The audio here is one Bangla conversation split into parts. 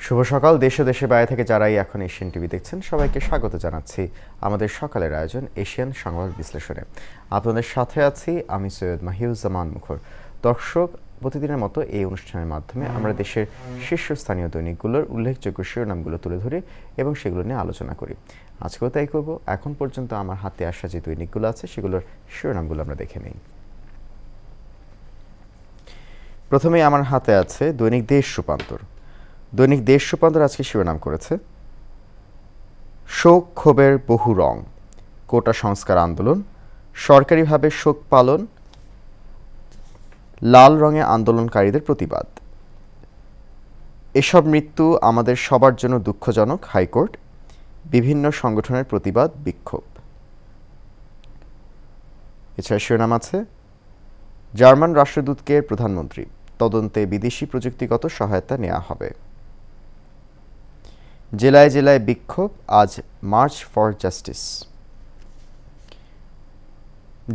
শুভ সকাল। দেশ ও দেশের বাইরে থেকে যারাই এখন এশিয়ান টিভি দেখছেন সবাইকে স্বাগত জানাচ্ছি আমাদের সকালের আয়োজন এশিয়ান সংবাদ বিশ্লেষণে। আপনাদের সাথে আছি আমি সৈয়দ মাহিউজ্জামান মুখর। দর্শক, প্রতিদিনের মতো এই অনুষ্ঠানের মাধ্যমে আমরা দেশের শীর্ষস্থানীয় দৈনিকগুলোর উল্লেখযোগ্য শিরোনামগুলো তুলে ধরি এবং সেগুলো নিয়ে আলোচনা করি। আজকেও তাই করব। এখন পর্যন্ত আমার হাতে আসা যে দৈনিকগুলো আছে সেগুলোর শিরোনামগুলো আমরা দেখে নিই। প্রথমেই আমার হাতে আছে দৈনিক দেশ রূপান্তর। দৈনিক দেশ রূপান্তর আজকে শিরোনাম করেছে শোক ক্ষোভের বহু রং, কোটা সংস্কার আন্দোলন, সরকারিভাবে শোক পালন, লাল রঙে আন্দোলনকারীদের প্রতিবাদ। এসব মৃত্যু আমাদের সবার জন্য দুঃখজনক, হাইকোর্ট। বিভিন্ন সংগঠনের প্রতিবাদ বিক্ষোভ। এছাড়া শিরোনাম আছে জার্মান রাষ্ট্রদূতকে প্রধানমন্ত্রী, তদন্তে বিদেশি প্রযুক্তিগত সহায়তা নেওয়া হবে। জেলায় জেলায় বিক্ষোভ, আজ মার্চ ফর জাস্টিস।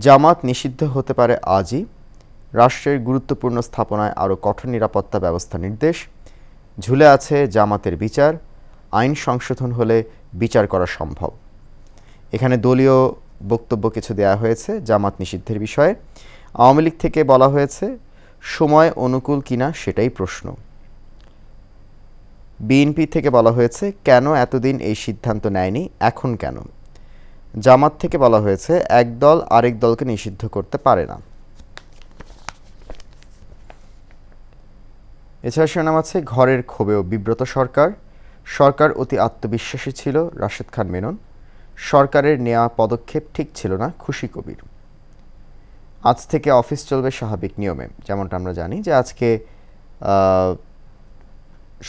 জামাত নিষিদ্ধ হতে পারে আজই, রাষ্ট্রের গুরুত্বপূর্ণ স্থাপনায় আরও কঠোর নিরাপত্তা ব্যবস্থা নির্দেশ। ঝুলে আছে জামাতের বিচার, আইন সংশোধন হলে বিচার করা সম্ভব। এখানে দলীয় বক্তব্য কিছু দেয়া হয়েছে জামাত নিষিদ্ধের বিষয়ে। আওয়ামী লীগ থেকে বলা হয়েছে সময় অনুকূল কিনা সেটাই প্রশ্ন। বিএনপি থেকে বলা হয়েছে কেন এতদিন এই সিদ্ধান্ত নেয়নি, এখন কেন। জামাত থেকে বলা হয়েছে এক দল আরেক দলকে নিষিদ্ধ করতে পারে না। এছাড়া শিরোনাম আছে ঘরের ক্ষোভেও বিব্রত সরকার, সরকার অতি আত্মবিশ্বাসী ছিল, রাশেদ খান মেনন। সরকারের নেওয়া পদক্ষেপ ঠিক ছিল না, খুশি কবির। আজ থেকে অফিস চলবে স্বাভাবিক নিয়মে। যেমনটা আমরা জানি যে আজকে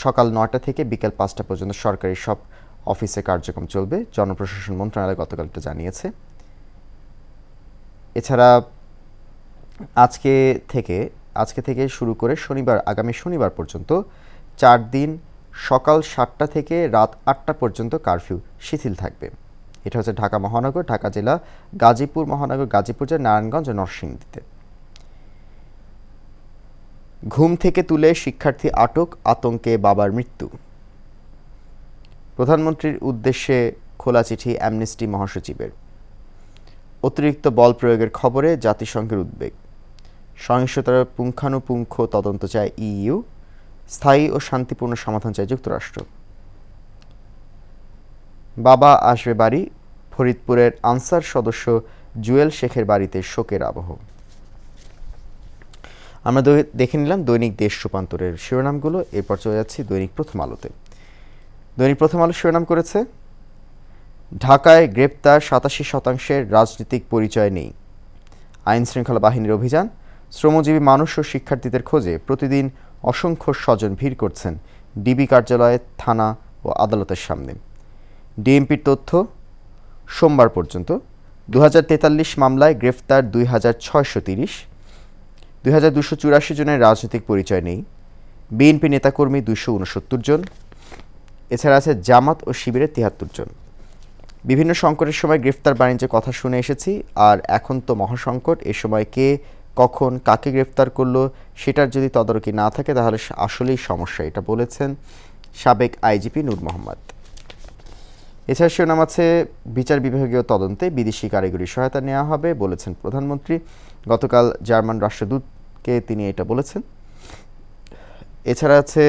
সকাল ৯টা থেকে বিকেল ৫টা পর্যন্ত সরকারি সব অফিসে কার্যক্রম চলবে, জনপ্রশাসন মন্ত্রণালয় গতকাল এটা জানিয়েছে। এছাড়া আজকে থেকে শুরু করে আগামী শনিবার পর্যন্ত 4 দিন সকাল 7টা থেকে রাত 8টা পর্যন্ত কারফিউ শিথিল থাকবে। এটা হচ্ছে ঢাকা মহানগর, ঢাকা জেলা, গাজীপুর মহানগর, গাজীপুর জেলা, নারায়ণগঞ্জ ও নরসিংদীতে। ঘুম থেকে তুলে শিক্ষার্থী আটক, আতঙ্কে বাবার মৃত্যু। প্রধানমন্ত্রীর উদ্দেশ্যে খোলা চিঠি অ্যামনেস্টি মহাসচিবের। অতিরিক্ত বল প্রয়োগের খবরে জাতিসংঘের উদ্বেগ। সহিংসতার পুঙ্খানুপুঙ্খ তদন্ত চায় ইইউ, স্থায়ী ও শান্তিপূর্ণ সমাধান চায় যুক্তরাষ্ট্র। বাবা আসবে বাড়ি, ফরিদপুরের আনসার সদস্য জুয়েল শেখের বাড়িতে শোকের আবহ। আমরা দেখে নিলাম দৈনিক দেশ রূপান্তরের শিরোনামগুলো। এরপর চলে যাচ্ছি দৈনিক প্রথম আলোতে। দৈনিক প্রথম আলো শিরোনাম করেছে ঢাকায় গ্রেপ্তার 87% রাজনৈতিক পরিচয় নেই, আইন শৃঙ্খলা বাহিনীর অভিযান। শ্রমজীবী মানুষ ও শিক্ষার্থীদের খোঁজে প্রতিদিন অসংখ্য স্বজন ভিড় করছেন ডিবি কার্যালয়, থানা ও আদালতের সামনে। ডিএমপির তথ্য, সোমবার পর্যন্ত 2043 মামলায় গ্রেফতার 2630, 2284 জনের রাজনৈতিক পরিচয় নেই। বিএনপি নেতাকর্মী 269 জন। এছাড়া আছে জামাত ও শিবিরের 73 জন। বিভিন্ন সংকটের সময় গ্রেফতার বাণিজ্যের কথা শুনে এসেছি, আর এখন তো মহাসংকট। এ সময় কে কখন কাকে গ্রেফতার করলো সেটার যদি তদারকি না থাকে তাহলে আসলেই সমস্যা, এটা বলেছেন সাবেক আইজিপি নূর মোহাম্মদ। এছাড়া শিরোনাম আছে বিচার বিভাগীয় তদন্তে বিদেশি কারিগরি সহায়তা নেওয়া হবে, বলেছেন প্রধানমন্ত্রী। গতকাল জার্মান রাষ্ট্রদূতকে তিনি এটা বলেছেন। এছাড়া আছে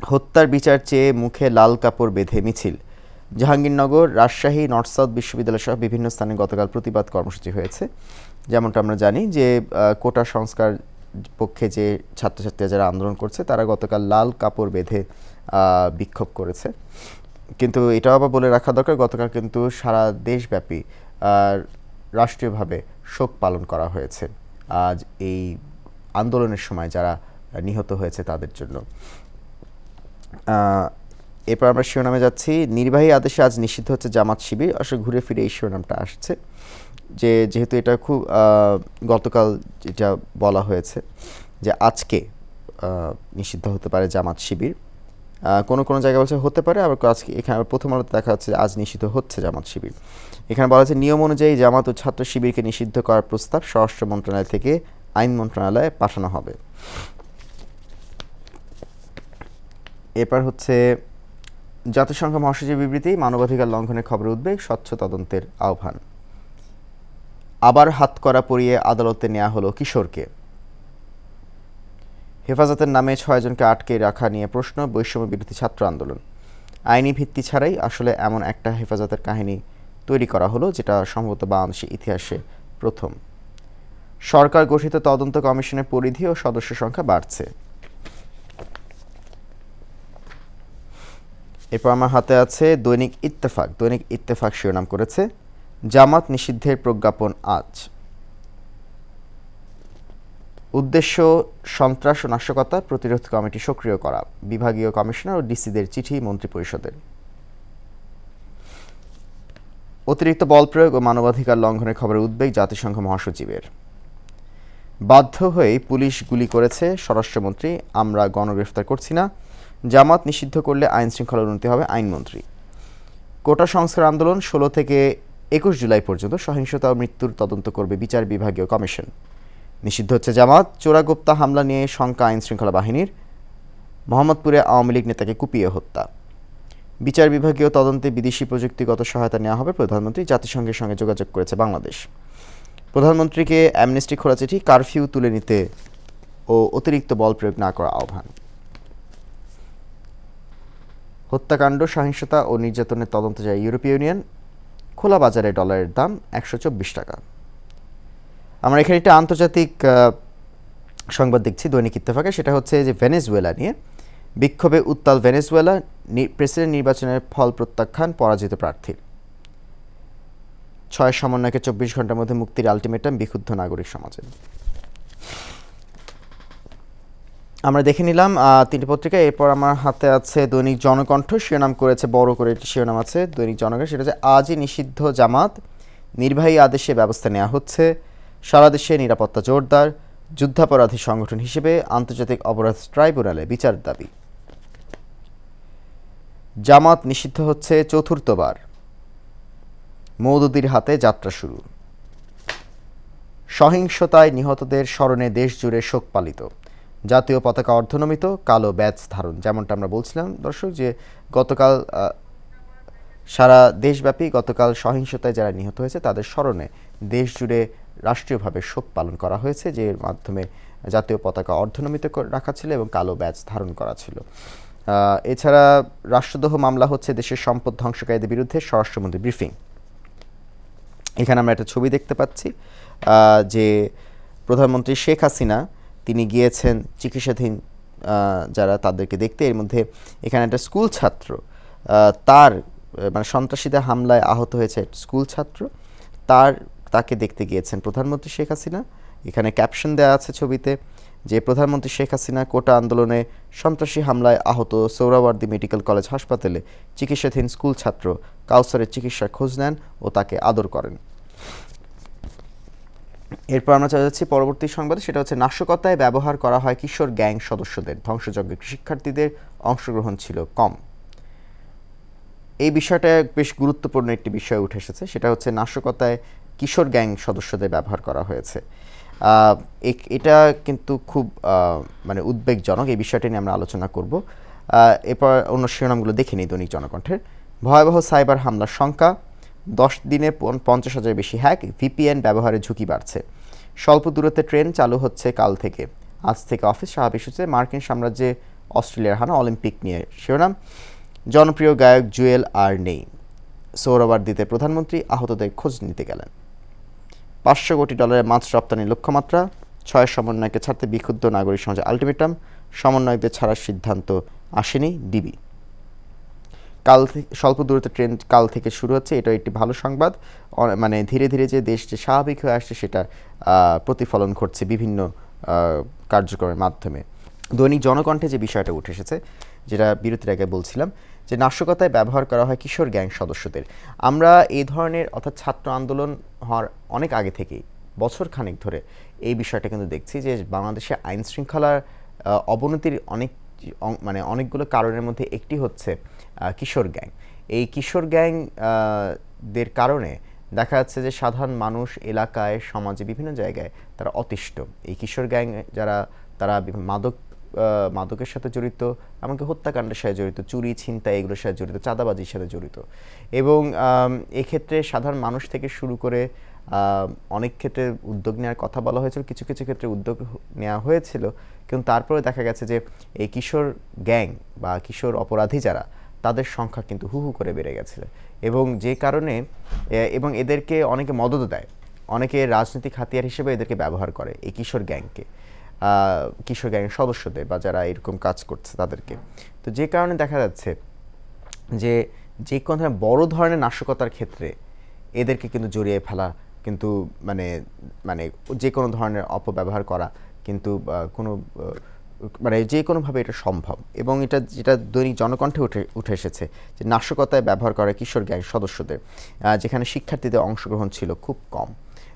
হত্যার বিচার চেয়ে মুখে লাল কাপড় বেঁধে মিছিল। জাহাঙ্গীরনগর, রাজশাহী, নর্থ সাউথ বিশ্ববিদ্যালয় সহ বিভিন্ন স্থানে গতকাল প্রতিবাদ কর্মসূচি হয়েছে। যেমনটা আমরা জানি যে কোটা সংস্কার পক্ষে যে ছাত্রছাত্রীরা যারা আন্দোলন করছে তারা গতকাল লাল কাপড় বেঁধে বিক্ষোভ করেছে। কিন্তু এটাও আবার বলে রাখা দরকার, গতকাল কিন্তু সারা দেশব্যাপী রাষ্ট্রীয়ভাবে শোক পালন করা হয়েছে আজ এই আন্দোলনের সময় যারা নিহত হয়েছে তাদের জন্য। এরপর আমরা শিরোনামে যাচ্ছি নির্বাহী আদেশে আজ নিষিদ্ধ হচ্ছে জামাত শিবির। আসলে ঘুরে ফিরে এই শিরোনামটা আসছে যেহেতু এটা খুব গতকাল যেটা বলা হয়েছে যে আজকে নিষিদ্ধ হতে পারে জামাত শিবির। কোনো জায়গায় বলছে হতে পারে, আবার আজকে এখানে প্রথম আলোতে দেখা যাচ্ছে আজ নিষিদ্ধ হচ্ছে জামাত শিবির। এখানে বলা হচ্ছে নিয়ম অনুযায়ী জামাত ও ছাত্র শিবিরকে নিষিদ্ধ করার প্রস্তাব স্বরাষ্ট্র মন্ত্রণালয় থেকে আইন মন্ত্রণালয়ে পাঠানো হবে। এরপর হচ্ছে জাতিসংঘ মহাসচিব বিবৃতি, মানবাধিকার লঙ্ঘনের খবরে উদ্বেগ, স্বচ্ছ তদন্তের আহ্বান। আবার হাতকড়া পরিয়ে আদালতে নেওয়া হলো কিশোরকে। হেফাজতের নামে 6 জনকে আটকে রাখা নিয়ে প্রশ্ন, বৈষম্য বিরোধী ছাত্র আন্দোলন। আইনি ভিত্তি ছাড়াই আসলে এমন একটা হেফাজতের কাহিনী তৈরি করা হলো, যেটা সম্ভবত বাংলাদেশের ইতিহাসে প্রথম। সরকার গঠিত তদন্ত কমিশনের পরিধি ও সদস্য সংখ্যা বাড়ছে। এরপর আমার হাতে আছে দৈনিক ইত্তেফাক। দৈনিক ইত্তেফাক শিরোনাম করেছে, জামাত নিষিদ্ধের প্রজ্ঞাপন আজ। উদ্দেশ্য সন্ত্রাস ও নাশকতা প্রতিরোধ কমিটি সক্রিয় করা, বিভাগীয় কমিশনার ও ডিসিদের চিঠি মন্ত্রিপরিষদের। অতিরিক্ত বল প্রয়োগ ও মানবাধিকার লঙ্ঘনের খবরে উদ্বেগ জাতিসংঘ মহাসচিবের। বাধ্য হয়ে পুলিশ গুলি করেছে স্বরাষ্ট্রমন্ত্রী, আমরা গণগ্রেফতার করছি না। জামাত নিষিদ্ধ করলে আইন শৃঙ্খলার উন্নতি হবে, আইনমন্ত্রী। কোটা সংস্কার আন্দোলন 16 থেকে 21 জুলাই পর্যন্ত সহিংসতা ও মৃত্যুর তদন্ত করবে বিচার বিভাগীয় কমিশন। নিষিদ্ধ হচ্ছে জামাত। চোরাগোপ্তা হামলা নিয়ে শঙ্কা আইন শৃঙ্খলা বাহিনীর। মোহাম্মদপুরে আওয়ামী লীগ নেতাকে কুপিয়ে হত্যা। বিচার বিভাগীয় তদন্তে বিদেশি প্রযুক্তিগত সহায়তা নেওয়া হবে, প্রধানমন্ত্রী। জাতিসংঘের সঙ্গে যোগাযোগ করেছে বাংলাদেশ। প্রধানমন্ত্রীকে অ্যামনেস্টি খোলা চিঠি, কারফিউ তুলে নিতে ও অতিরিক্ত বল প্রয়োগ না করা আহ্বান। হত্যাকাণ্ড, সহিংসতা ও নির্যাতনের তদন্ত চায় ইউরোপীয় ইউনিয়ন। খোলা বাজারে ডলারের দাম 124 টাকা। আমরা এখানে একটা আন্তর্জাতিক সংবাদ দেখছি দৈনিক ইত্তেফাকে, সেটা হচ্ছে যে ভেনেজুয়েলা নিয়ে। বিক্ষোভে উত্তাল ভেনেজুয়েলা, প্রেসিডেন্ট নির্বাচনের ফল প্রত্যাখ্যান পরাজিত প্রার্থীর। 6 সমন্বয়কে 24 ঘন্টার মধ্যে মুক্তির আলটিমেটাম বিক্ষুব্ধ নাগরিক সমাজের। আমরা দেখে নিলাম 3টি পত্রিকা। এরপর আমার হাতে আছে দৈনিক জনকণ্ঠ, শিরোনাম করেছে, বড় করে একটি শিরোনাম আছে দৈনিক জনকণ্ঠ, সেটা হচ্ছে আজই নিষিদ্ধ জামাত, নির্বাহী আদেশে ব্যবস্থা নেওয়া হচ্ছে, সারা দেশে নিরাপত্তা জোরদার, যুদ্ধাপরাধী সংগঠন হিসেবে আন্তর্জাতিক অপরাধ ট্রাইব্যুনালে বিচার দাবি। জামাত নিষিদ্ধ হচ্ছে চতুর্থবার, মওদুদির হাতে যাত্রা শুরু। সহিংসতায় নিহতদের স্মরণে দেশ জুড়ে শোক পালিত, জাতীয় পতাকা অর্ধনমিত, কালো ব্যাজ ধারণ। যেমনটা আমরা বলছিলাম দর্শক, যে গতকাল সারা দেশব্যাপী গতকাল সহিংসতায় যারা নিহত হয়েছে তাদের স্মরণে দেশ জুড়ে রাষ্ট্রীয়ভাবে শোক পালন করা হয়েছে, যে এর মাধ্যমে জাতীয় পতাকা অর্ধনমিত রাখা ছিল এবং কালো ব্যাজ ধারণ করা ছিল। এছাড়া রাষ্ট্রদ্রোহ মামলা হচ্ছে দেশের সম্পদ ধ্বংসকারীদের বিরুদ্ধে, স্বরাষ্ট্রমন্ত্রী ব্রিফিং। এখানে আমরা একটা ছবি দেখতে পাচ্ছি, যে প্রধানমন্ত্রী শেখ হাসিনা তিনি গিয়েছেন চিকিৎসাধীন যারা তাদেরকে দেখতে। এর মধ্যে এখানে একটা স্কুল ছাত্র, তার মানে সন্ত্রাসীদের হামলায় আহত হয়েছে স্কুল ছাত্র, তাকে দেখতে গিয়েছেন প্রধানমন্ত্রী শেখ হাসিনা। এখানে ক্যাপশন দেওয়া আছে ছবিতে, যে প্রধানমন্ত্রী শেখ হাসিনা কোটা আন্দোলনে সন্ত্রাসী হামলায় আহত সোহরাওয়ার্দী মেডিকেল কলেজ হাসপাতালে চিকিৎসাধীন স্কুল ছাত্র কাউসারের চিকিৎসার খোঁজ নেন ও তাকে আদর করেন। এরপর আমরা চলে যাচ্ছি পরবর্তী সংবাদে, সেটা হচ্ছে নাশকতায় ব্যবহার করা হয় কিশোর গ্যাং সদস্যদের, ধ্বংসযজ্ঞে শিক্ষার্থীদের অংশগ্রহণ ছিল কম। এই বিষয়টা বেশ গুরুত্বপূর্ণ একটি বিষয় উঠে এসেছে, সেটা হচ্ছে নাশকতায় কিশোর গ্যাং সদস্যদের ব্যবহার করা হয়েছে। এটা কিন্তু খুব মানে উদ্বেগজনক। এই বিষয়টা নিয়ে আমরা আলোচনা করব। এরপর অন্য শিরোনামগুলো দেখে নিই দৈনিক জনকণ্ঠের। ভয়াবহ সাইবার হামলার শঙ্কা, 10 দিনে 50,000 বেশি হ্যাক, ভিপিএন ব্যবহারের ঝুঁকি বাড়ছে। স্বল্প দূরত্বে ট্রেন চালু হচ্ছে কাল থেকে, আজ থেকে অফিস স্বাভাবিক হচ্ছে। মার্কিন সাম্রাজ্যে অস্ট্রেলিয়ার হানা, অলিম্পিক নিয়ে শিরোনাম। জনপ্রিয় গায়ক জুয়েল আর নেই, সোহরাওয়ার্দীতে প্রধানমন্ত্রী আহতদের খোঁজ নিতে গেলেন। 500 কোটি ডলারের মাছ রপ্তানির লক্ষ্যমাত্রা, 6 সমন্বয়কে ছাড়তে বিক্ষুব্ধ নাগরিক সমাজের আলটিমেটাম, সমন্বয়কদের ছাড়ার সিদ্ধান্ত আসেনি ডিবি। কাল থেকে স্বল্প দূরত্ব ট্রেন কাল থেকে শুরু হচ্ছে, এটা একটি ভালো সংবাদ। মানে ধীরে ধীরে যে দেশ যে স্বাভাবিক হয়ে আসছে সেটা প্রতিফলন ঘটছে বিভিন্ন কার্যক্রমের মাধ্যমে। দৈনিক জনকণ্ঠে যে বিষয়টা উঠে এসেছে, যেটা বিরতির আগে বলছিলাম, যে নাশকতায় ব্যবহার করা হয় কিশোর গ্যাং সদস্যদের। আমরা এই ধরনের অর্থাৎ ছাত্র আন্দোলন হওয়ার অনেক আগে থেকেই, বছর খানেক ধরে এই বিষয়টা কিন্তু দেখছি, যে বাংলাদেশে আইন শৃঙ্খলার অবনতির অনেকগুলো কারণের মধ্যে একটি হচ্ছে কিশোর গ্যাং। এই কিশোর গ্যাং দের কারণে দেখা যাচ্ছে যে সাধারণ মানুষ এলাকায়, সমাজে, বিভিন্ন জায়গায় তারা অতিষ্ঠ। এই কিশোর গ্যাং যারা, তারা মাদক মাদকের সাথে জড়িত, এমনকি হত্যাকাণ্ডের সাথে জড়িত, চুরি ছিনতাই এগুলোর সাথে জড়িত, চাঁদাবাজির সাথে জড়িত। এবং এক্ষেত্রে সাধারণ মানুষ থেকে শুরু করে অনেক ক্ষেত্রে উদ্যোগ নেওয়ার কথা বলা হয়েছিল, কিছু কিছু ক্ষেত্রে উদ্যোগ নেওয়া হয়েছিল, কিন্তু তারপরে দেখা গেছে যে এই কিশোর গ্যাং বা কিশোর অপরাধী যারা, তাদের সংখ্যা কিন্তু হু হু করে বেড়ে গেছে। এবং যে কারণে এবং এদেরকে অনেকে মদতও দেয়, অনেকে রাজনৈতিক হাতিয়ার হিসেবে এদেরকে ব্যবহার করে এই কিশোর গ্যাংকে, কিশোর গ্যাংয়ের সদস্যদের বা যারা এরকম কাজ করছে তাদেরকে। তো যে কারণে দেখা যাচ্ছে যে যে কোনো ধরনের বড় ধরনের নাশকতার ক্ষেত্রে এদেরকে কিন্তু জড়িয়ে ফেলা কিন্তু মানে মানে যে কোনো ধরনের অপব্যবহার করা কিন্তু কোনো মানে যে কোনোভাবে এটা সম্ভব। এবং এটা যেটা দৈনিক জনকণ্ঠে উঠে এসেছে যে নাশকতায় ব্যবহার করা কিশোর গ্যাং সদস্যদের, যেখানে শিক্ষার্থীদের অংশগ্রহণ ছিল খুব কম,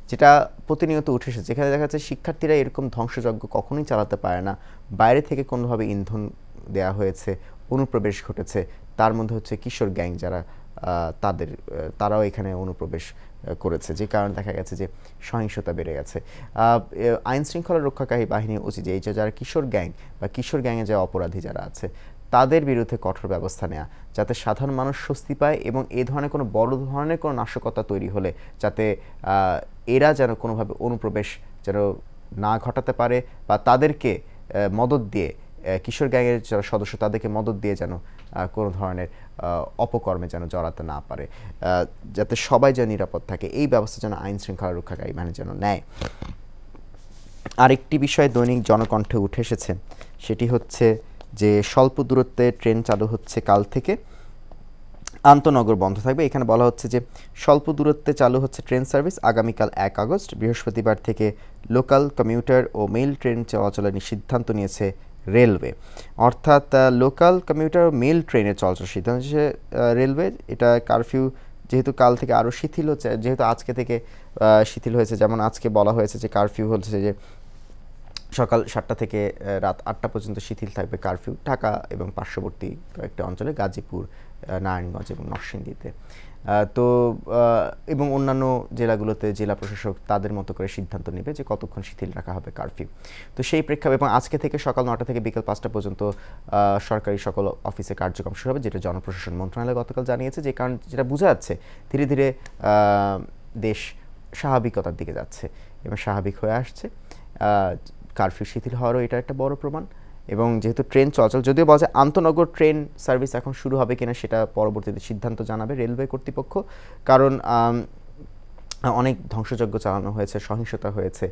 যেটা প্রতিনিয়ত উঠে এসেছে, যেখানে দেখা যাচ্ছে শিক্ষার্থীরা এরকম ধ্বংসযজ্ঞ কখনোই চালাতে পারে না, বাইরে থেকে কোনোভাবে ইন্ধন দেওয়া হয়েছে, অনুপ্রবেশ ঘটেছে, তার মধ্যে হচ্ছে কিশোর গ্যাং যারা তারাও এখানে অনুপ্রবেশ করেছে, যে কারণে দেখা গেছে যে সহিংসতা বেড়ে গেছে। আইন শৃঙ্খলা রক্ষাকারী বাহিনী উচিত যে এই যে যারা কিশোর গ্যাং বা কিশোর গ্যাংয়ে যে অপরাধী যারা আছে তাদের বিরুদ্ধে কঠোর ব্যবস্থা নেওয়া, যাতে সাধারণ মানুষ স্বস্তি পায় এবং এই ধরনের কোনো বড় ধরনের কোনো নাশকতা তৈরি হলে যাতে এরা যেন কোনোভাবে অনুপ্রবেশ যেন না ঘটাতে পারে, বা তাদেরকে মদত দিয়ে, কিশোর গ্যাংয়ের যারা সদস্য তাদেরকে মদত দিয়ে যেন কোনো ধরনের অপকর্মে যেন জড়াতে না পারে, যাতে সবাই যেন নিরাপদ থাকে, এই ব্যবস্থা যেন আইন শৃঙ্খলা রক্ষাকারী বাহিনী যেন নেয়। আরেকটি বিষয় দৈনিক জনকণ্ঠে উঠে এসেছে, সেটি হচ্ছে যে স্বল্প দূরত্বে ট্রেন চালু হচ্ছে কাল থেকে, আন্তনগর বন্ধ থাকবে। এখানে বলা হচ্ছে যে স্বল্প দূরত্বে চালু হচ্ছে ট্রেন সার্ভিস আগামীকাল 1 আগস্ট। বৃহস্পতিবার থেকে লোকাল কমিউটার ও মেইল ট্রেন চলাচলের সিদ্ধান্ত নিয়েছে রেলওয়ে। অর্থাৎ লোকাল কমিউটার ও মেল ট্রেনের চলাচল সিদ্ধান্ত নিয়েছে রেলওয়ে। এটা কারফিউ যেহেতু কাল থেকে আরও শিথিল হচ্ছে, যেহেতু আজকে থেকে শিথিল হয়েছে, যেমন আজকে বলা হয়েছে যে কারফিউ হচ্ছে যে সকাল 7টা থেকে রাত 8টা পর্যন্ত শিথিল থাকবে কারফিউ ঢাকা এবং পার্শ্ববর্তী কয়েকটি অঞ্চলে, গাজীপুর, নারায়ণগঞ্জ এবং নরসিংদীতে। তো এবং অন্যান্য জেলাগুলোতে জেলা প্রশাসক তাদের মতো করে সিদ্ধান্ত নেবে যে কতক্ষণ শিথিল রাখা হবে কারফিউ। তো সেই প্রেক্ষাপটে এবং আজকে থেকে সকাল 9টা থেকে বিকেল 5টা পর্যন্ত সরকারি সকল অফিসে কার্যক্রম শুরু হবে, যেটা জনপ্রশাসন মন্ত্রণালয় গতকাল জানিয়েছে। যে কারণ যেটা বোঝা যাচ্ছে ধীরে ধীরে দেশ স্বাভাবিকতার দিকে যাচ্ছে এবং স্বাভাবিক হয়ে আসছে। কারফিউ শিথিল হওয়ারও এটা একটা বড় প্রমাণ। এবং যেহেতু ট্রেন চলাচল, যদিও বলা যায় আন্তনগর ট্রেন সার্ভিস এখন শুরু হবে কিনা সেটা পরবর্তীতে সিদ্ধান্ত জানাবে রেলওয়ে কর্তৃপক্ষ, কারণ অনেক ধ্বংসযজ্ঞ চালানো হয়েছে, সহিংসতা হয়েছে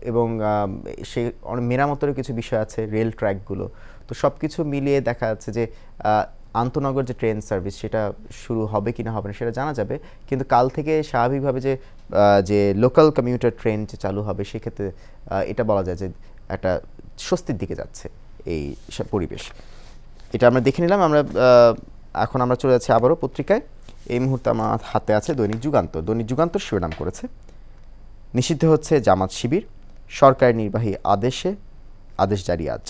এবং সে অনেক মেরামতেরও কিছু বিষয় আছে রেল ট্র্যাকগুলো। তো সব কিছু মিলিয়ে দেখা যাচ্ছে যে আন্তনগর যে ট্রেন সার্ভিস সেটা শুরু হবে কি না হবে না সেটা জানা যাবে, কিন্তু কাল থেকে স্বাভাবিকভাবে যে লোকাল কমিউটার ট্রেন যে চালু হবে সেক্ষেত্রে এটা বলা যায় যে একটা স্বস্তির দিকে যাচ্ছে এই পরিবেশ। এটা আমরা দেখে নিলাম। এখন আমরা চলে যাচ্ছি আবারও পত্রিকায়। এই মুহূর্তে আমার হাতে আছে দৈনিক যুগান্তর। দৈনিক যুগান্তর শিরোনাম করেছে নিষিদ্ধ হচ্ছে জামাত শিবির, সরকারি নির্বাহী আদেশ জারি আজ।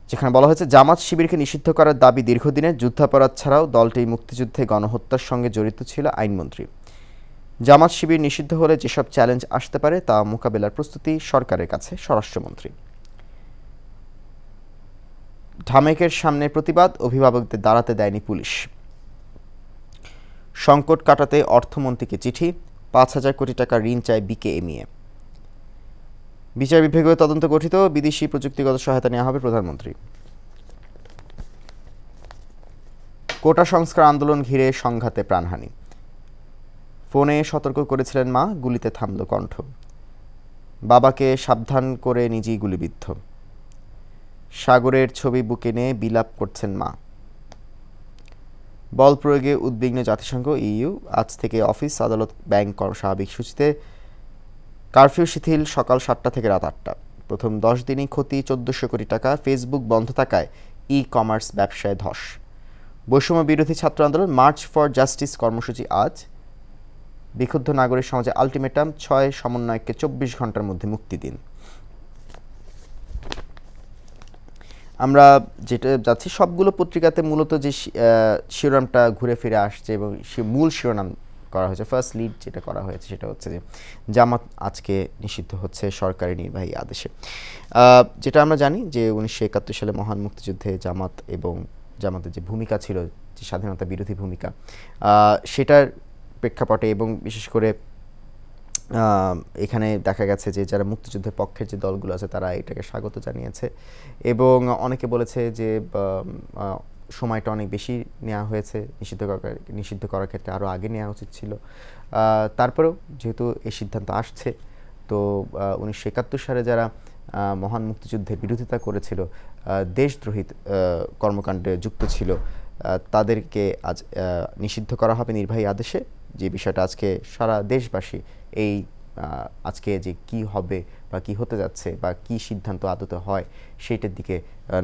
যেখানে বলা হয়েছে জামাত শিবিরকে নিষিদ্ধ করার দাবি দীর্ঘদিনের, যুদ্ধাপরাধ ছাড়াও দলটি মুক্তিযুদ্ধে গণহত্যার সঙ্গে জড়িত ছিল আইনমন্ত্রী। জামাত শিবির নিষিদ্ধ হলে যেসব চ্যালেঞ্জ আসতে পারে তা মোকাবেলার প্রস্তুতি সরকারের কাছে স্বরাষ্ট্রমন্ত্রী। ঢামেকের সামনে প্রতিবাদ, অভিভাবকদের দাঁড়াতে দেয়নি পুলিশ। সংকট কাটাতে অর্থমন্ত্রীকে চিঠি, 5,000 কোটি টাকা ঋণ চায় বিকেএমইএ। বিচার বিভাগীয় তদন্ত গঠিত, বিদেশি প্রযুক্তিগত সহায়তা নেওয়া হবে প্রধানমন্ত্রী। কোটা সংস্কার আন্দোলন ঘিরে সংঘাতে প্রাণহানি, ফোনে সতর্ক করেছিলেন মা, গুলিতে থামল কণ্ঠ। বাবাকে সাবধান করে নিজেই গুলিবিদ্ধ। সাগরের ছবি বুকে নিয়ে বিলাপ করছেন মা। বল প্রয়োগে উদ্বিগ্ন জাতিসংঘ, ইইউ। আজ থেকে অফিস, আদালত, ব্যাংক স্বাভাবিক সূচিতে। কারফিউ শিথিল সকাল 7টা থেকে রাত 8টা। প্রথম 10 দিনই ক্ষতি 1400 কোটি টাকা। ফেসবুক বন্ধ থাকায় ই কমার্স ব্যবসায় ধস। বৈষম্য বিরোধী ছাত্র আন্দোলন, মার্চ ফর জাস্টিস কর্মসূচি আজ। বিক্ষুব্ধ নাগরিক সমাজে আলটিমেটাম, 6 সমন্বয়ককে 24 ঘন্টার মধ্যে মুক্তি দিন। আমরা যেটা যাচ্ছি সবগুলো পত্রিকাতে মূলত যে শিরোনামটা ঘুরে ফিরে আসছে এবং মূল শিরোনাম করা হয়েছে। ফার্স্ট লিড যেটা করা হয়েছে সেটা হচ্ছে যে জামাত আজকে নিষিদ্ধ হচ্ছে সরকারি নির্বাহী আদেশে। যেটা আমরা জানি যে 1971 সালে মহান মুক্তিযুদ্ধে জামাত এবং জামাতের যে ভূমিকা ছিল, যে স্বাধীনতা বিরোধী ভূমিকা, সেটার প্রেক্ষাপটে এবং বিশেষ করে এখানে দেখা গেছে যে যারা মুক্তিযুদ্ধের পক্ষের যে দলগুলো আছে তারা এটাকে স্বাগত জানিয়েছে এবং অনেকে বলেছে যে সময়টা অনেক বেশি নেওয়া হয়েছে, নিষিদ্ধ করার ক্ষেত্রে আরও আগে নেওয়া উচিত ছিল। তারপরেও যেহেতু এই সিদ্ধান্ত আসছে, তো 1971 সালে যারা মহান মুক্তিযুদ্ধের বিরোধিতা করেছিল, দেশদ্রোহী কর্মকাণ্ডে যুক্ত ছিল, তাদেরকে আজ নিষিদ্ধ করা হবে নির্বাহী আদেশে। যে বিষয়টা আজকে সারা দেশবাসী এই আজকে যে কি হবে বা কি হতে যাচ্ছে বা কি সিদ্ধান্ত আদতে হয় সেইটার দিকে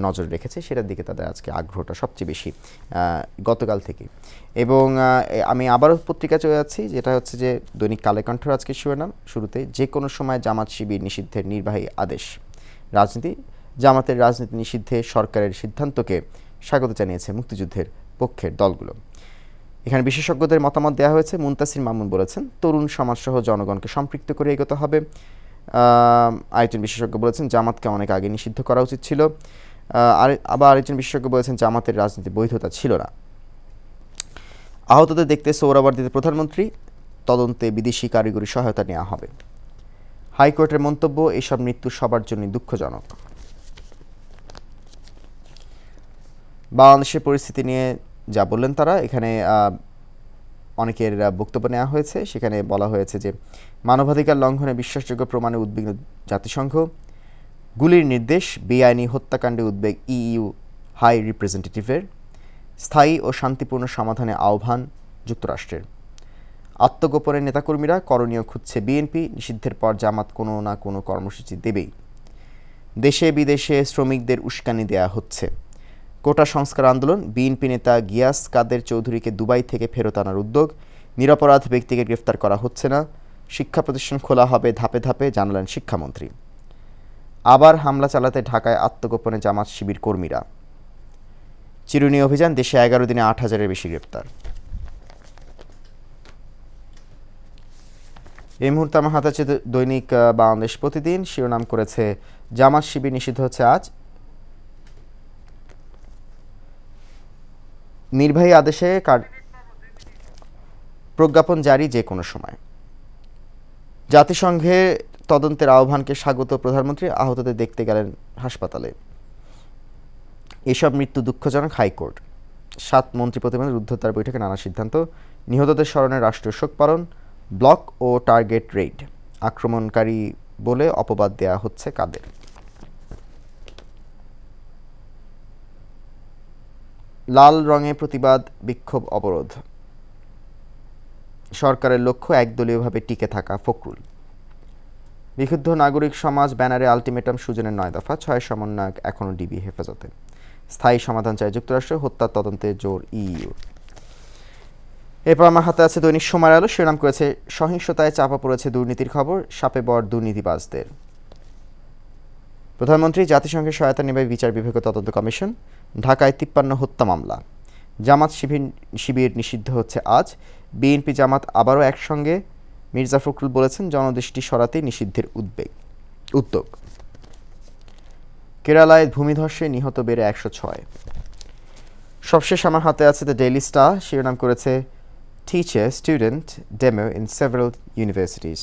নজর রেখেছে, সেটার দিকে তাদের আজকে আগ্রহটা সবচেয়ে বেশি গতকাল থেকে। এবং আমি আবারও পত্রিকা চলে যাচ্ছি, যেটা হচ্ছে যে দৈনিক কালের কণ্ঠের আজকে শিরোনাম শুরুতে, যে কোনো সময় জামাত শিবির নিষিদ্ধের নির্বাহী আদেশ। জামাতের রাজনীতি নিষিদ্ধে সরকারের সিদ্ধান্তকে স্বাগত জানিয়েছে মুক্তিযুদ্ধের পক্ষের দলগুলো। এখানে বিশেষজ্ঞদের মতামত দেওয়া হয়েছে। মুনতাসির মামুন বলেছেন, তরুণ সমাজসহ জনগণকে সম্পৃক্ত করে এগোতে হবে। আরেকজন বিশেষজ্ঞ বলেছেন, জামাতকে অনেক আগে নিষিদ্ধ করা উচিত ছিল। আবার আরেকজন বিশেষজ্ঞ বলেছেন, জামাতের রাজনীতি বৈধতা ছিল না। আহতদের দেখতে সোহরাওয়ার্দীতে প্রধানমন্ত্রী, তদন্তে বিদেশি কারিগরি সহায়তা নেওয়া হবে। হাইকোর্টের মন্তব্য, এসব মৃত্যু সবার জন্য দুঃখজনক। বাংলাদেশের পরিস্থিতি নিয়ে যা বললেন তারা, এখানে অনেকের বক্তব্য নেওয়া হয়েছে। সেখানে বলা হয়েছে যে মানবাধিকার লঙ্ঘনে বিশ্বাসযোগ্য প্রমাণে উদ্বিগ্ন জাতিসংঘ, গুলির নির্দেশ, বেআইনি হত্যাকাণ্ডে উদ্বেগ ইইউ হাই রিপ্রেজেন্টেটিভের, স্থায়ী ও শান্তিপূর্ণ সমাধানে আহ্বান যুক্তরাষ্ট্রের। আত্মগোপনে নেতাকর্মীরা, করণীয় খুঁজছে বিএনপি, নিষিদ্ধের পর জামাত কোনো না কোনো কর্মসূচি দেবেই। দেশে বিদেশে শ্রমিকদের উস্কানি দেয়া হচ্ছে। কোটা সংস্কার আন্দোলন, বিএনপি নেতা গিয়াস কাদের চৌধুরীকে দুবাই থেকে ফেরত আনার উদ্যোগ, নিরপরাধ ব্যক্তিকে গ্রেফতার করা হচ্ছে না, শিক্ষা প্রতিষ্ঠান খোলা হবে ধাপে ধাপে, জানালেন শিক্ষামন্ত্রী। আবার হামলা চালাতে ঢাকায় আত্মগোপনে জামাত শিবির কর্মীরা। চিরুনি অভিযান, দেশে 11 দিনে 8,000-এর বেশি গ্রেপ্তার। এই মুহূর্তে আমার হাতে আছে দৈনিক বাংলাদেশ প্রতিদিন, শিরোনাম করেছে, জামাত শিবির নিষিদ্ধ হচ্ছে আজ, নির্বাহী আদেশে প্রজ্ঞাপন জারি যে কোনো সময়। জাতিসংঘে তদন্তের আহ্বানকে স্বাগত প্রধানমন্ত্রী, আহতদের দেখতে গেলেন হাসপাতালে। এসব মৃত্যু দুঃখজনক, হাইকোর্ট। 7 মন্ত্রী প্রতিনিধির রুদ্ধদ্বার বৈঠকে নানা সিদ্ধান্ত, নিহতদের স্মরণে রাষ্ট্রীয় শোক পালন, ব্লক ও টার্গেট রেইড, আক্রমণকারী বলে অপবাদ দেয়া হচ্ছে কাদের। লাল রঙে প্রতিবাদ, বিক্ষোভ, অবরোধ। সরকারের লক্ষ্য একদলীয়ভাবে টিকে থাকা, ফখরুল। বিক্ষুব্ধ নাগরিক সমাজ ব্যানারে আলটিমেটাম, সুজনের 9 দফা, 6 সমন্বয়ক এখনও ডিবি হেফাজতে। স্থায়ী সমাধান চায় যুক্তরাষ্ট্র, হত্যার তদন্তে জোর ইইউ। এরপর আমার হাতে আছে দৈনিক সময়ের আলো, শিরোনাম করেছে, সহিংসতায় চাপা পড়েছে দুর্নীতির খবর, সাপে বর দুর্নীতিবাজদের। প্রধানমন্ত্রী, জাতিসংঘের সহায়তা নেবে বিচার বিভাগীয় তদন্ত কমিশন। ঢাকায় 53 হত্যা মামলা। জামাত শিবির নিষিদ্ধ হচ্ছে আজ, বিএনপি জামাত আবারও একসঙ্গে, মির্জা ফখরুল বলেছেন, জনদৃষ্টি সরাতে নিষিদ্ধের উদ্যোগ। কেরালায় ভূমিধসে নিহত বেড়ে 106। সবশেষ আমার হাতে আছে দ্য ডেইলি স্টার, শিরোনাম করেছে, teacher student demo in several universities,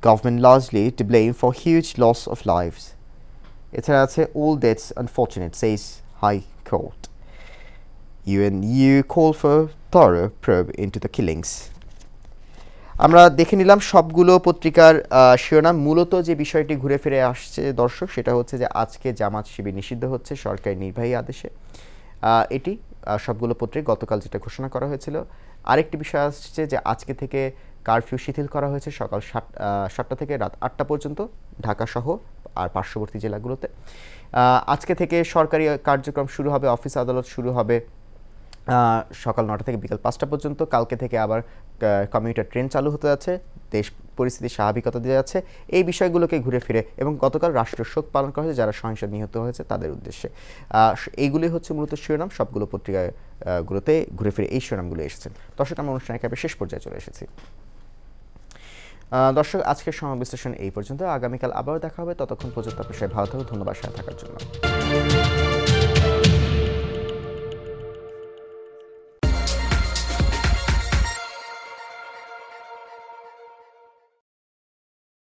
government largely to blame for huge loss of lives. এছাড়া আছে, all deaths unfortunate, says High Court. UNU call for thorough probe into the killings. আমরা দেখে নিলাম সবগুলো পত্রিকার শিরোনাম। মূলত যে বিষয়টি ঘুরে ফিরে আসছে দর্শক, সেটা হচ্ছে যে আজকে জামাত শিবির নিষিদ্ধ হচ্ছে সরকারি নির্বাহী আদেশে। এটি সবগুলো পত্রিকা গতকাল যেটা ঘোষণা করা হয়েছিল। আরেকটি বিষয় আসছে যে আজকে থেকে কারফিউ শিথিল করা হয়েছে সকাল 7টা থেকে রাত 8টা পর্যন্ত ঢাকা সহ আর পার্শ্ববর্তী জেলাগুলোতে। আজকে থেকে সরকারি কার্যক্রম শুরু হবে, অফিস আদালত শুরু হবে সকাল 9টা থেকে বিকাল 5টা পর্যন্ত। কালকে থেকে আবার কমিউটার ট্রেন চালু হতে যাচ্ছে, দেশ পরিস্থিতি স্বাভাবিকতা দিয়ে যাচ্ছে, এই বিষয়গুলোকে ঘুরে ফিরে এবং গতকাল রাষ্ট্রীয় শোক পালন করা হয়েছে যারা সহিংসতায় নিহত হয়েছে তাদের উদ্দেশ্যে। এইগুলি হচ্ছে মূলত শিরোনাম, সবগুলো পত্রিকায় গুলোতে ঘুরে ফিরে এই শিরোনামগুলো এসেছে। দর্শক, আমরা অনুষ্ঠান একেবারে শেষ পর্যায়ে চলে এসেছি। দর্শক, আজকের সংবাদ বিশ্লেষণ এই পর্যন্ত। আগামীকাল আবারও দেখা হবে, ততক্ষণ পর্যন্ত আপনার সবাই ভালো থাকুন। ধন্যবাদ সাথে থাকার জন্য।